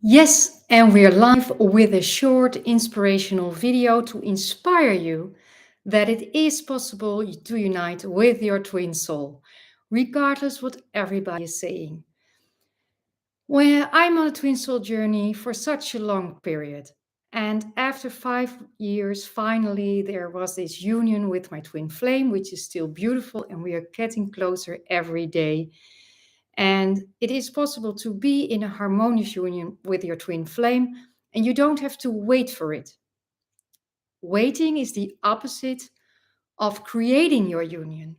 Yes, and we're live with a short inspirational video to inspire you that it is possible to unite with your twin soul, regardless what everybody is saying. Well, I'm on a twin soul journey for such a long period. And after 5 years, finally, there was this union with my twin flame, which is still beautiful, and we are getting closer every day. And it is possible to be in a harmonious union with your twin flame, and you don't have to wait for it. Waiting is the opposite of creating your union.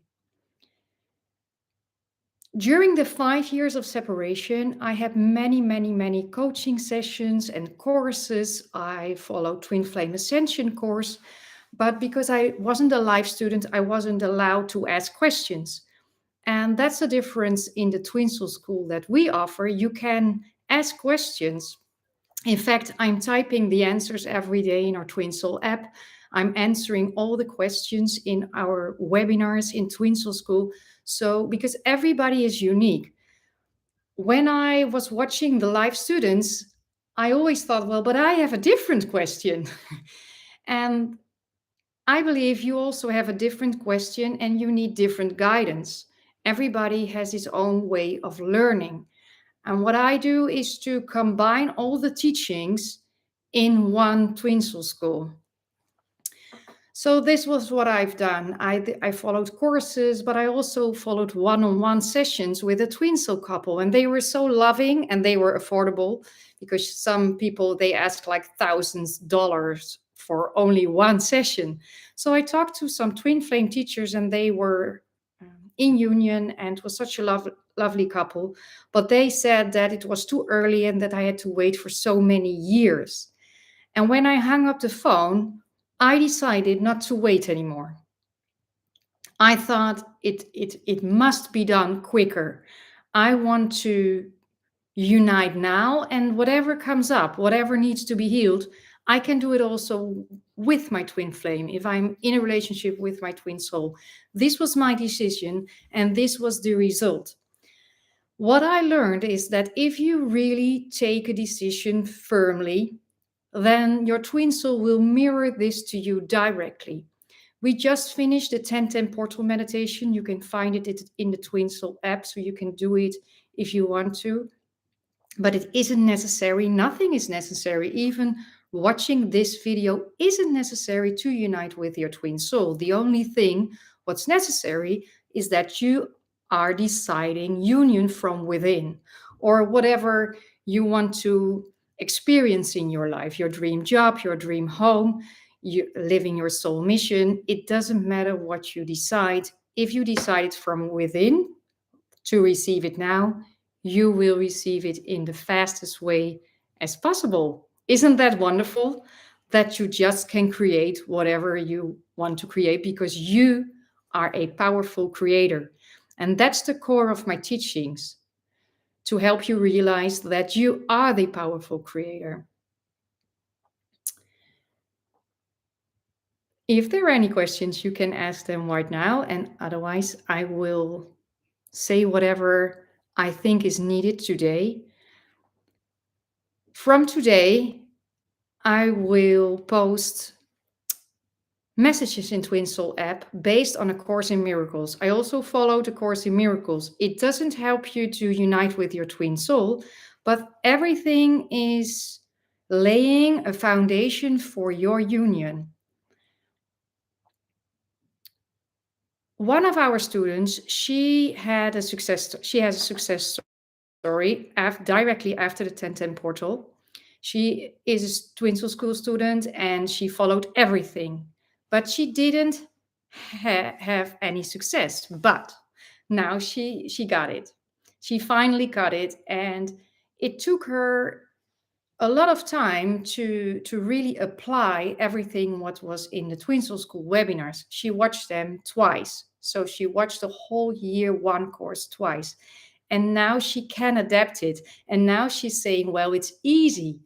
During the 5 years of separation, I had many coaching sessions and courses. I followed Twin Flame Ascension course, but because I wasn't a live student, I wasn't allowed to ask questions. And that's the difference in the Twin Soul School that we offer. You can ask questions. In fact, I'm typing the answers every day in our Twin Soul app. I'm answering all the questions in our webinars in Twin Soul School. So, because everybody is unique. When I was watching the live students, I always thought, well, but I have a different question. And I believe you also have a different question and you need different guidance. Everybody has his own way of learning. And what I do is to combine all the teachings in one Twin Soul School. So this was what I've done. I followed courses, but I also followed one-on-one sessions with a twin soul couple, and they were so loving and they were affordable because some people they ask like $1,000 for only one session. So I talked to some twin flame teachers, and they were in union, and was such a lovely couple. But they said that it was too early and that I had to wait for so many years. And when I hung up the phone, I decided not to wait anymore. I thought it must be done quicker. I want to unite now, and whatever comes up, whatever needs to be healed, I can do it also with my twin flame if I'm in a relationship with my twin soul. This was my decision, and this was the result. What I learned is that if you really take a decision firmly, then your twin soul will mirror this to you directly. We just finished the 1010 portal meditation. You can find it in the Twin Soul app, so you can do it if you want to. But it isn't necessary. Nothing is necessary. Even watching this video isn't necessary to unite with your twin soul. The only thing what's necessary is that you are deciding union from within, or whatever you want to experience in your life, your dream job, your dream home, you living your soul mission. It doesn't matter what you decide. If you decide it from within to receive it now, you will receive it in the fastest way as possible. Isn't that wonderful? That you just can create whatever you want to create because you are a powerful creator. And that's the core of my teachings, to help you realize that you are the powerful creator. If there are any questions, you can ask them right now, and otherwise I will say whatever I think is needed today. From today, I will post messages in Twin Soul app based on A Course in Miracles. I also follow the Course in Miracles. It doesn't help you to unite with your twin soul, but everything is laying a foundation for your union. One of our students, she has a success story directly after the 1010 portal. She is a Twin Soul School student and she followed everything, but she didn't have any success. But now she got it. She finally got it, and it took her a lot of time to really apply everything what was in the Twin Soul School webinars. She watched them twice. So she watched the whole year one course twice. And now she can adapt it. And now she's saying, well, it's easy.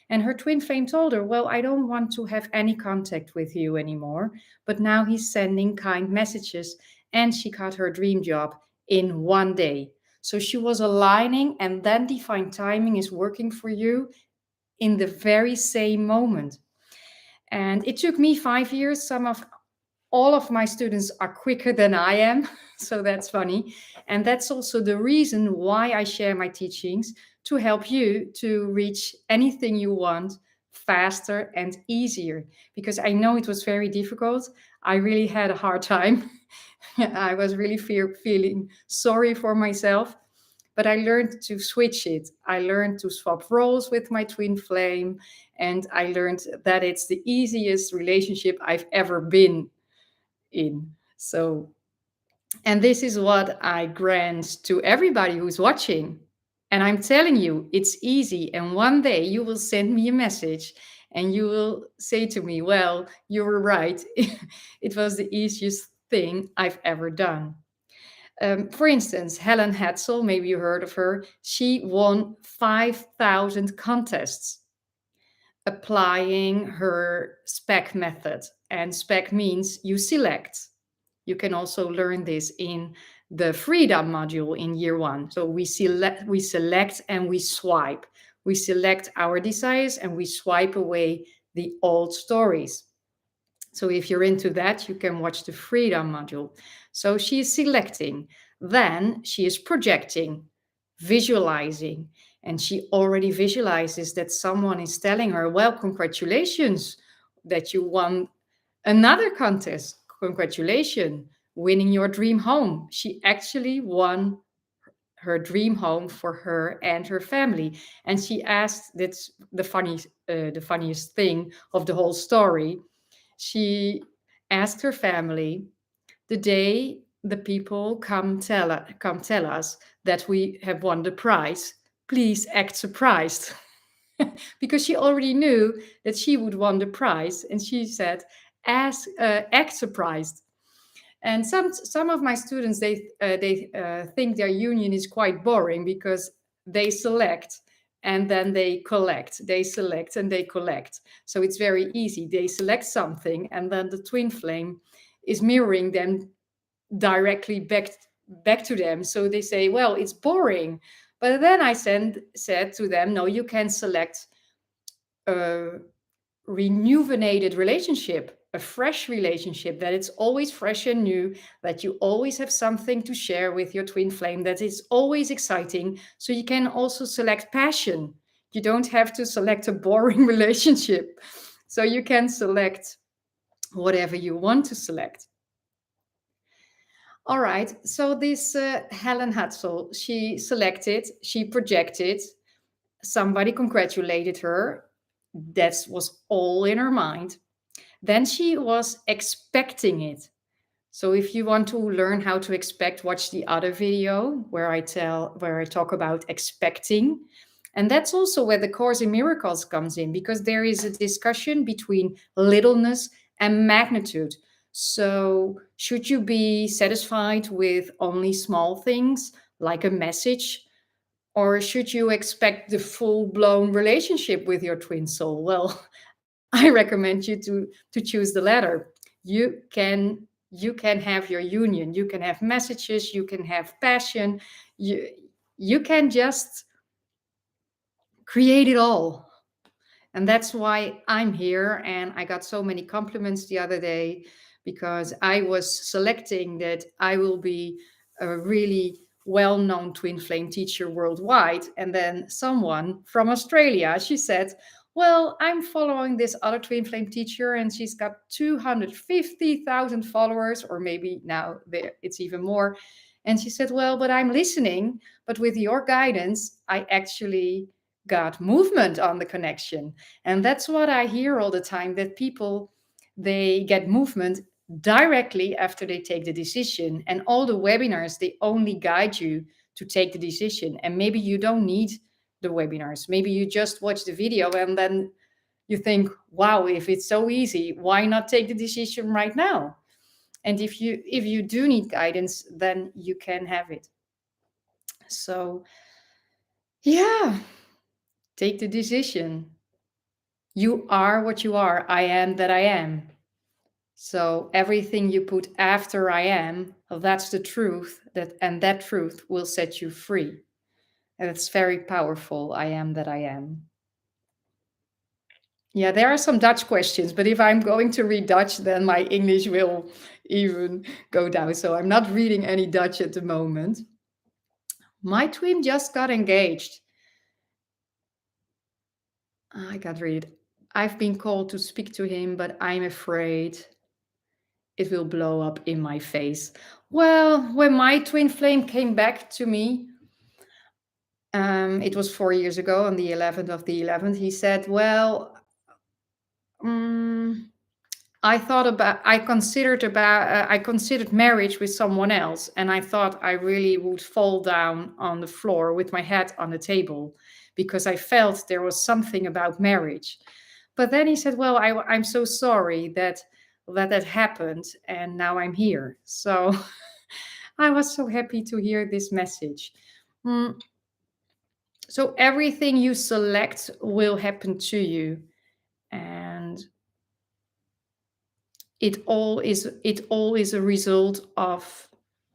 And her twin flame told her, well, I don't want to have any contact with you anymore. But now he's sending kind messages. And she got her dream job in one day. So she was aligning, and then divine timing is working for you. in the very same moment. And it took me 5 years. All of my students are quicker than I am. So that's funny. And that's also the reason why I share my teachings, to help you to reach anything you want faster and easier. Because I know it was very difficult. I really had a hard time. I was really feeling sorry for myself. But I learned to switch it. I learned to swap roles with my twin flame. And I learned that it's the easiest relationship I've ever been in. So, and this is what I grant to everybody who's watching. And I'm telling you, it's easy. And one day you will send me a message and you will say to me, well, you were right. It was the easiest thing I've ever done. For instance, Helen Hetzel, maybe you heard of her, she won 5,000 contests applying her spec method. And spec means you select. You can also learn this in the freedom module in year 1. So we select and we swipe. We select our desires and we swipe away the old stories. So if you're into that, you can watch the freedom module. So she is selecting, then she is projecting, visualizing, and she already visualizes that someone is telling her, well, congratulations that you won another contest. Congratulations, winning your dream home. She actually won her dream home for her and her family. And she asked, that's the funniest thing of the whole story. She asked her family, the day the people come tell us that we have won the prize, please act surprised. Because she already knew that she would won the prize, and she said, act surprised. And some of my students, they think their union is quite boring because they select and then they collect. They select and they collect. So it's very easy. They select something and then the twin flame is mirroring them directly back to them. So they say, well, it's boring. But then I said to them, no, you can select a rejuvenated relationship, a fresh relationship, that it's always fresh and new, that you always have something to share with your twin flame, that is always exciting. So you can also select passion. You don't have to select a boring relationship. So you can select whatever you want to select. All right. So this Helen Hatzel, she selected, she projected, somebody congratulated her. That was all in her mind. Then she was expecting it. So if you want to learn how to expect, watch the other video where I talk about expecting. And that's also where the Course in Miracles comes in, because there is a discussion between littleness and magnitude. So should you be satisfied with only small things like a message, or should you expect the full-blown relationship with your twin soul? Well, I recommend you to choose the latter. You can have your union, you can have messages, you can have passion, you can just create it all. And that's why I'm here. And I got so many compliments the other day because I was selecting that I will be a really well-known twin flame teacher worldwide. And then someone from Australia, she said, well, I'm following this other twin flame teacher and she's got 250,000 followers, or maybe now it's even more. And she said, well, but I'm listening, but with your guidance, I actually got movement on the connection. And that's what I hear all the time, that people, they get movement directly after they take the decision. And all the webinars, they only guide you to take the decision. And maybe you don't need the webinars. Maybe you just watch the video and then you think, wow, if it's so easy, why not take the decision right now? And if you do need guidance, then you can have it. So yeah, take the decision. You are what you are. I am that I am. So everything you put after I am, well, that's the truth, and that truth will set you free. And it's very powerful. I am that I am. Yeah, there are some Dutch questions, but if I'm going to read Dutch, then my English will even go down. So I'm not reading any Dutch at the moment. My twin just got engaged. I can't read. I've been called to speak to him, but I'm afraid it will blow up in my face. Well, when my twin flame came back to me, it was 4 years ago on the 11th of the 11th, he said, well, mm, I considered marriage with someone else, and I thought I really would fall down on the floor with my head on the table because I felt there was something about marriage. But then he said, "Well, I'm so sorry that happened, and now I'm here." So I was so happy to hear this message. Mm, so everything you select will happen to you, and it all is a result of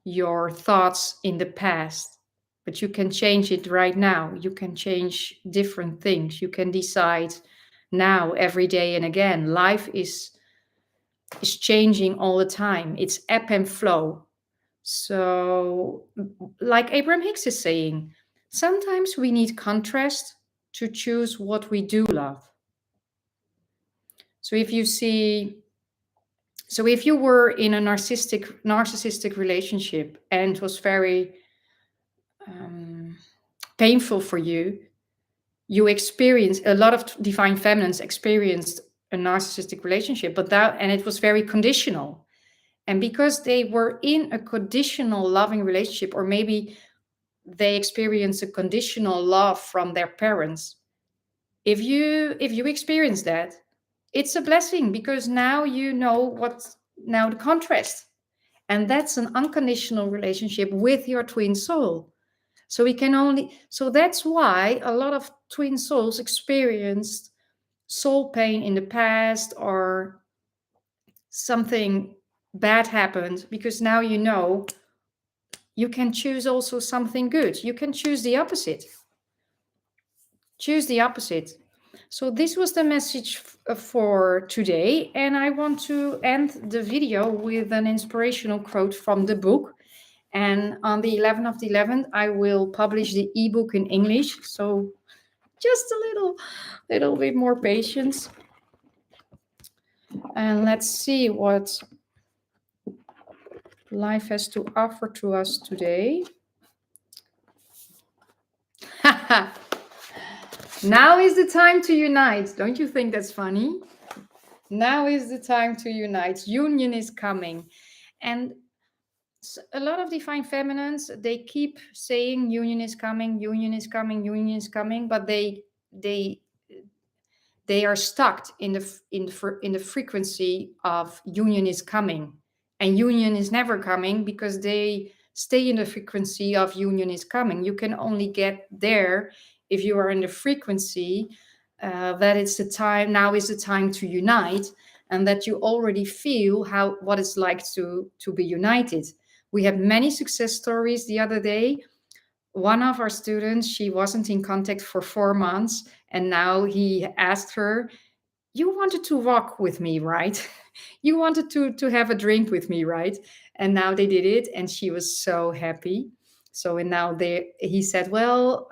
your thoughts in the past, but you can change it right now. You can change different things. You can decide now, every day and again. Life is changing all the time. It's ebb and flow. So, like Abraham Hicks is saying, sometimes we need contrast to choose what we do love. So if you see So if you were in a narcissistic relationship and it was very um, painful for you, you experienced a lot of divine feminines experienced a narcissistic relationship, but that and it was very conditional. And because they were in a conditional loving relationship, or maybe they experienced a conditional love from their parents, if you experience that, it's a blessing because now you know what now the contrast. And that's an unconditional relationship with your twin soul. So that's why a lot of twin souls experienced soul pain in the past, or something bad happened, because now you know you can choose also something good. You can choose the opposite. Choose the opposite. So this was the message for today, and I want to end the video with an inspirational quote from the book. And on the 11th of the 11th, I will publish the ebook in English. So just a little bit more patience. And let's see what life has to offer to us today. Now is the time to unite. Don't you think that's funny? Now is the time to unite. Union is coming. And a lot of divine feminines, they keep saying union is coming, union is coming, union is coming, but they they are stuck in the frequency of union is coming, and union is never coming because they stay in the frequency of union is coming. You can only get there if you are in the frequency that it's the time now is the time to unite, and that you already feel what it's like to be united. We had many success stories the other day. One of our students, she wasn't in contact for 4 months, and now he asked her, "You wanted to walk with me, right? You wanted to have a drink with me, right?" And now they did it, and she was so happy. So, and now he said, "Well,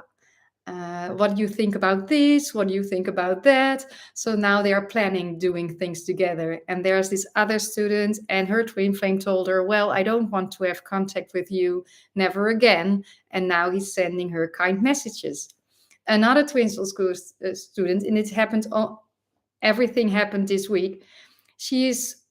what do you think about this? What do you think about that?" So now they are planning doing things together. And there's this other student, and her twin flame told her, "Well, I don't want to have contact with you, never again." And now he's sending her kind messages. Another twin soul school student, and it happened everything happened this week. She is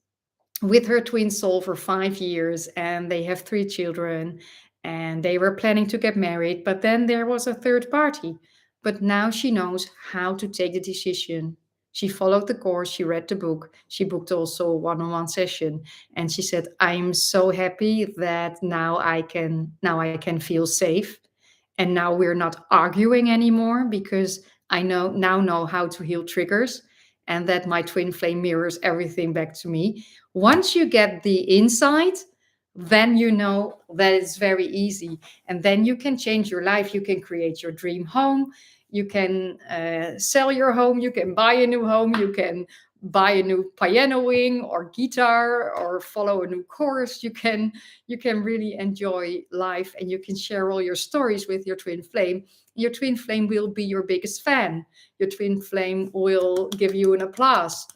with her twin soul for 5 years, and they have 3 children, and they were planning to get married, but then there was a third party. But now she knows how to take the decision. She followed the course, she read the book, she booked also a one-on-one session, and she said, "I'm so happy that now I can feel safe, and now we're not arguing anymore because I know how to heal triggers, and that my twin flame mirrors everything back to me." Once you get the insight, then you know that it's very easy. And then you can change your life. You can create your dream home. You can sell your home. You can buy a new home. You can buy a new pianoing or guitar or follow a new course. You can really enjoy life, and you can share all your stories with your twin flame. Your twin flame will be your biggest fan. Your twin flame will give you an applause.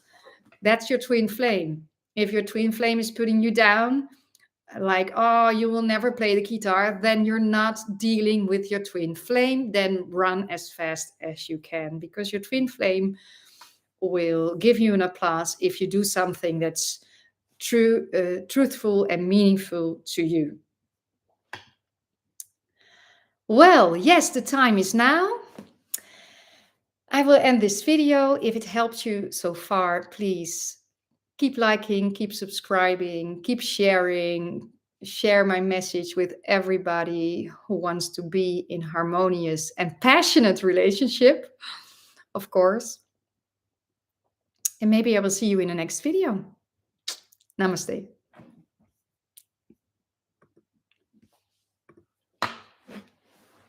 That's your twin flame. If your twin flame is putting you down, like, oh, you will never play the guitar, then you're not dealing with your twin flame. Then run as fast as you can, because your twin flame will give you an applause if you do something that's truthful and meaningful to you. Well, yes, the time is now. I will end this video. If it helped you so far, please keep liking, keep subscribing, keep sharing. Share my message with everybody who wants to be in harmonious and passionate relationship, of course. And maybe I will see you in the next video. Namaste.